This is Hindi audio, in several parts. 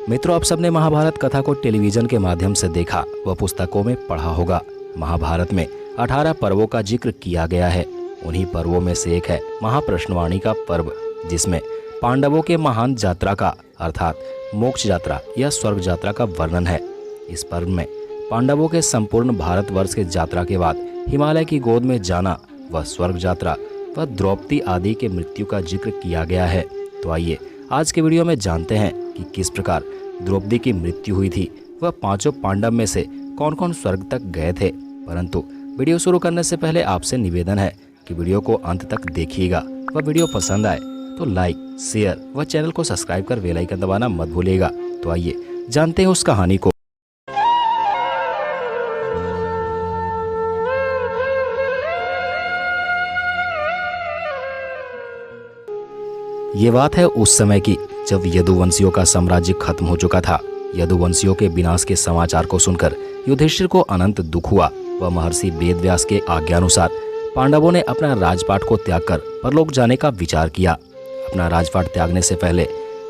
मित्रों, आप सबने महाभारत कथा को टेलीविजन के माध्यम से देखा व पुस्तकों में पढ़ा होगा। महाभारत में 18 पर्वों का जिक्र किया गया है। उन्हीं पर्वों में से एक है महाप्रश्नवाणी का पर्व, जिसमें पांडवों के महान यात्रा का अर्थात मोक्ष यात्रा या स्वर्ग यात्रा का वर्णन है। इस पर्व में पांडवों के संपूर्ण भारतवर्ष के यात्रा के बाद हिमालय की गोद में जाना व स्वर्ग यात्रा व द्रौपदी आदि के मृत्यु का जिक्र किया गया है। तो आइए आज के वीडियो में जानते हैं कि किस प्रकार द्रौपदी की मृत्यु हुई थी वह पांचों पांडव में से कौन कौन स्वर्ग तक गए थे। परंतु वीडियो शुरू करने से पहले आपसे निवेदन है कि वीडियो को अंत तक देखिएगा व वीडियो पसंद आए तो लाइक, शेयर व चैनल को सब्सक्राइब कर बेल आइकन दबाना मत भूलिएगा। तो आइए जानते हैं उस कहानी को। ये बात है उस समय की जब यदुवंशियों का साम्राज्य खत्म हो चुका था। यदुवंशियों के विनाश के समाचार को सुनकर युधिष्ठिर को अनंत दुख हुआ व महर्षि वेदव्यास के आज्ञानुसार पांडवों ने अपना राजपाट को त्याग कर परलोक जाने का विचार किया। अपना राजपाट त्यागने से पहले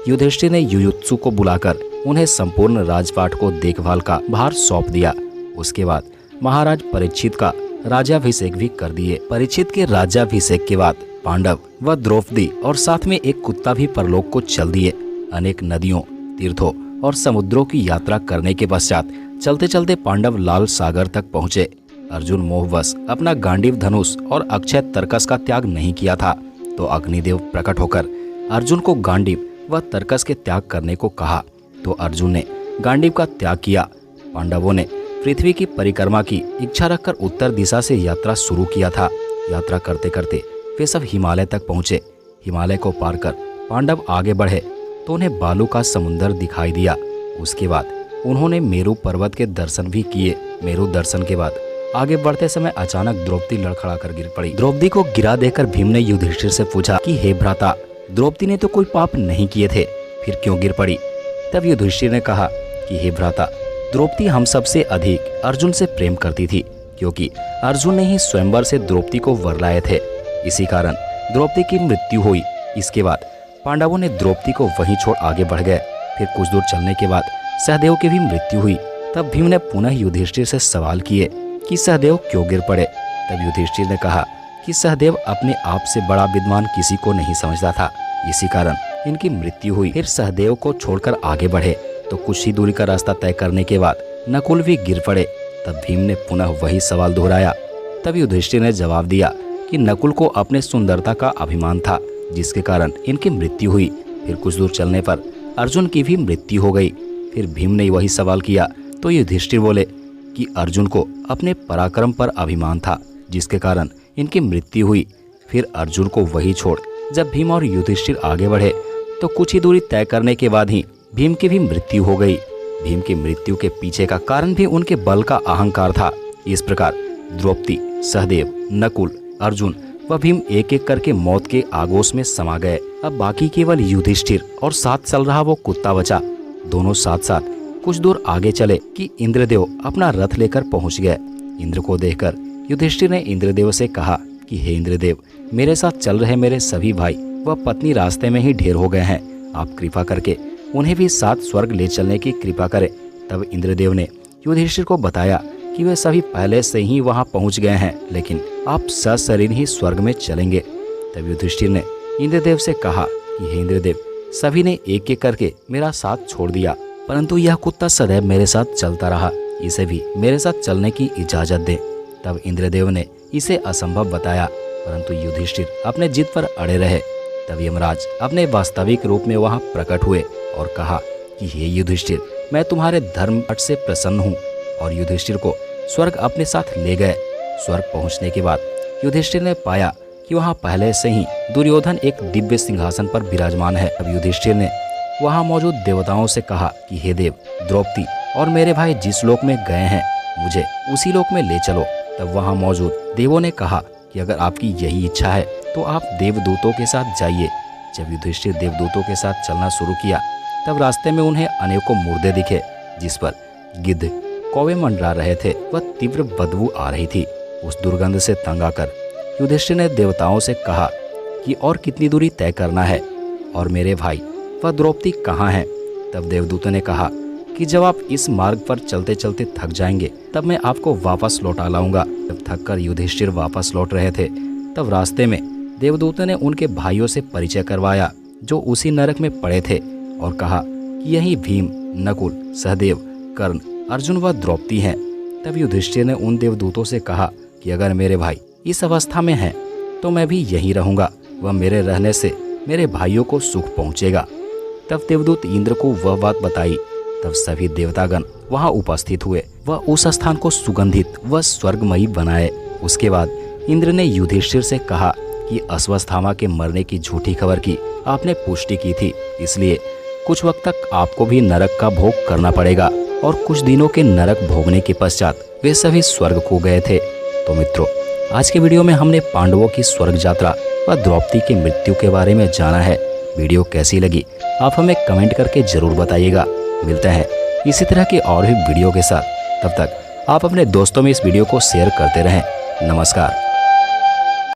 युधिष्ठिर ने युयुत्सु को बुलाकर उन्हें संपूर्ण राजपाट को देखभाल का भार सौंप दिया। उसके बाद महाराज परीक्षित का राज्याभिषेक भी कर दिए। परीक्षित के राज्याभिषेक के बाद पांडव व द्रौपदी और साथ में एक कुत्ता भी परलोक को चल दिए। अनेक नदियों, तीर्थों और समुद्रों की यात्रा करने के पश्चात चलते चलते पांडव लाल सागर तक पहुँचे। अर्जुन मोहवश अपना गांडीव धनुष और अक्षय तर्कस का त्याग नहीं किया था, तो अग्निदेव प्रकट होकर अर्जुन को गांडीव व तर्कस के त्याग करने को कहा, तो अर्जुन ने गांडीव का त्याग किया। पांडवों ने पृथ्वी की परिक्रमा की इच्छा रखकर उत्तर दिशा से यात्रा शुरू किया था। यात्रा करते करते वे सब हिमालय तक पहुँचे। हिमालय को पार कर पांडव आगे बढ़े तो उन्हें बालू का समुंदर दिखाई दिया। उसके बाद उन्होंने मेरु पर्वत के दर्शन भी किए। मेरु दर्शन के बाद आगे बढ़ते समय अचानक द्रौपदी लड़खड़ा कर गिर पड़ी। द्रौपदी को गिरा देखकर भीम ने युधिष्ठिर से पूछा कि हे भ्राता, द्रौपदी ने तो कोई पाप नहीं किए थे, फिर क्यों गिर पड़ी? तब युधिष्ठिर ने कहा कि हे भ्राता, द्रौपदी हम सबसे अधिक अर्जुन से प्रेम करती थी, क्योंकि अर्जुन ने ही स्वयंवर से द्रौपदी को वर लाए थे। इसी कारण द्रौपदी की मृत्यु हुई। इसके बाद पांडवों ने द्रौपदी को वहीं छोड़ आगे बढ़ गए। फिर कुछ दूर चलने के बाद सहदेव की भी मृत्यु हुई। तब भीम ने पुनः युधिष्ठिर से सवाल किए कि सहदेव क्यों गिर पड़े? तब युधिष्ठिर ने कहा कि सहदेव अपने आप से बड़ा विद्वान किसी को नहीं समझता था, इसी कारण इनकी मृत्यु हुई। फिर सहदेव को छोड़कर आगे बढ़े तो कुछ ही दूरी का रास्ता तय करने के बाद नकुल भी गिर पड़े। तब भीम ने पुनः वही सवाल दोहराया। तब युधिष्ठिर ने जवाब दिया कि नकुल को अपने सुंदरता का अभिमान था, जिसके कारण इनकी मृत्यु हुई। फिर कुछ दूर चलने पर अर्जुन की भी मृत्यु हो गई। फिर भीम ने वही सवाल किया तो युधिष्ठिर बोले कि अर्जुन को अपने पराक्रम पर अभिमान था, जिसके कारण इनकी मृत्यु हुई। फिर अर्जुन को वही छोड़ जब भीम और युधिष्ठिर आगे बढ़े तो कुछ ही दूरी तय करने के बाद ही भीम की भी मृत्यु हो गई। भीम की मृत्यु के पीछे का कारण भी उनके बल का अहंकार था। इस प्रकार द्रौपदी, सहदेव, नकुल, अर्जुन व भीम एक एक करके मौत के आगोश में समा गए। अब बाकी केवल युधिष्ठिर और साथ चल रहा वो कुत्ता बचा। दोनों साथ साथ कुछ दूर आगे चले कि इंद्रदेव अपना रथ लेकर पहुंच गए। इंद्र को देखकर युधिष्ठिर ने इंद्रदेव से कहा कि हे इंद्रदेव, मेरे साथ चल रहे मेरे सभी भाई व पत्नी रास्ते में ही ढेर हो गए हैं। आप कृपा करके उन्हें भी साथ स्वर्ग ले चलने की कृपा करें। तब इंद्रदेव ने युधिष्ठिर को बताया कि वे सभी पहले से ही वहां पहुंच गए हैं, लेकिन आप सशरीर ही स्वर्ग में चलेंगे। तब युधिष्ठिर ने इंद्रदेव से कहा कि हे इंद्रदेव, सभी ने एक एक करके मेरा साथ छोड़ दिया, परंतु यह कुत्ता सदैव मेरे साथ चलता रहा, इसे भी मेरे साथ चलने की इजाजत दें। तब इंद्रदेव ने इसे असंभव बताया, परंतु युधिष्ठिर अपने जिद पर अड़े रहे। तब यमराज अपने वास्तविक रूप में वहां प्रकट हुए और कहा कि हे युधिष्ठिर, मैं तुम्हारे धर्म पट से प्रसन्न हूँ। और युधिष्ठिर को स्वर्ग अपने साथ ले गए। स्वर्ग पहुंचने के बाद युधिष्ठिर ने पाया कि वहां पहले से ही दुर्योधन एक दिव्य सिंहासन पर विराजमान है। अब युधिष्ठिर ने वहां मौजूद देवताओं से कहा कि हे देव, द्रौपदी और मेरे भाई जिस लोक में गए हैं मुझे उसी लोक में ले चलो। तब वहां मौजूद देवों ने कहा कि अगर आपकी यही इच्छा है तो आप देवदूतों के साथ जाइए। जब युधिष्ठिर देवदूतों के साथ चलना शुरू किया तब रास्ते में उन्हें अनेकों मुर्दे दिखे, जिस पर गिद्ध, कौवे मंडरा रहे थे व तीव्र बदबू आ रही थी। उस दुर्गंध से तंग आकर युधिष्ठिर ने देवताओं से कहा कि और कितनी दूरी तय करना है और मेरे भाई व द्रौपदी कहाँ हैं? तब देवदूतों ने कहा कि जब आप इस मार्ग पर चलते चलते थक जाएंगे तब मैं आपको वापस लौटा लाऊंगा। जब थककर युधिष्ठिर वापस लौट रहे थे तब रास्ते में देवदूतों ने उनके भाइयों से परिचय करवाया जो उसी नरक में पड़े थे और कहा कि यही भीम, नकुल, सहदेव, कर्ण, अर्जुन व द्रौपदी हैं। तब युधिष्ठिर ने उन देवदूतों से कहा कि अगर मेरे भाई इस अवस्था में हैं तो मैं भी यहीं रहूंगा व मेरे रहने से मेरे भाइयों को सुख पहुंचेगा। तब देवदूत इंद्र को वह बात बताई। तब सभी देवतागण वहां उपस्थित हुए व उस स्थान को सुगंधित व स्वर्गमयी बनाए। उसके बाद इंद्र ने युधिष्ठिर से कहा कि अश्वत्थामा के मरने की झूठी खबर की आपने पुष्टि की थी, इसलिए कुछ वक्त तक आपको भी नरक का भोग करना पड़ेगा। और कुछ दिनों के नरक भोगने के पश्चात वे सभी स्वर्ग को गए थे। तो मित्रों, आज के वीडियो में हमने पांडवों की स्वर्ग यात्रा व द्रौपदी की मृत्यु के बारे में जाना है। वीडियो कैसी लगी आप हमें कमेंट करके जरूर बताइएगा। मिलते हैं इसी तरह की और भी वीडियो के साथ। तब तक आप अपने दोस्तों में इस वीडियो को शेयर करते रहें। नमस्कार।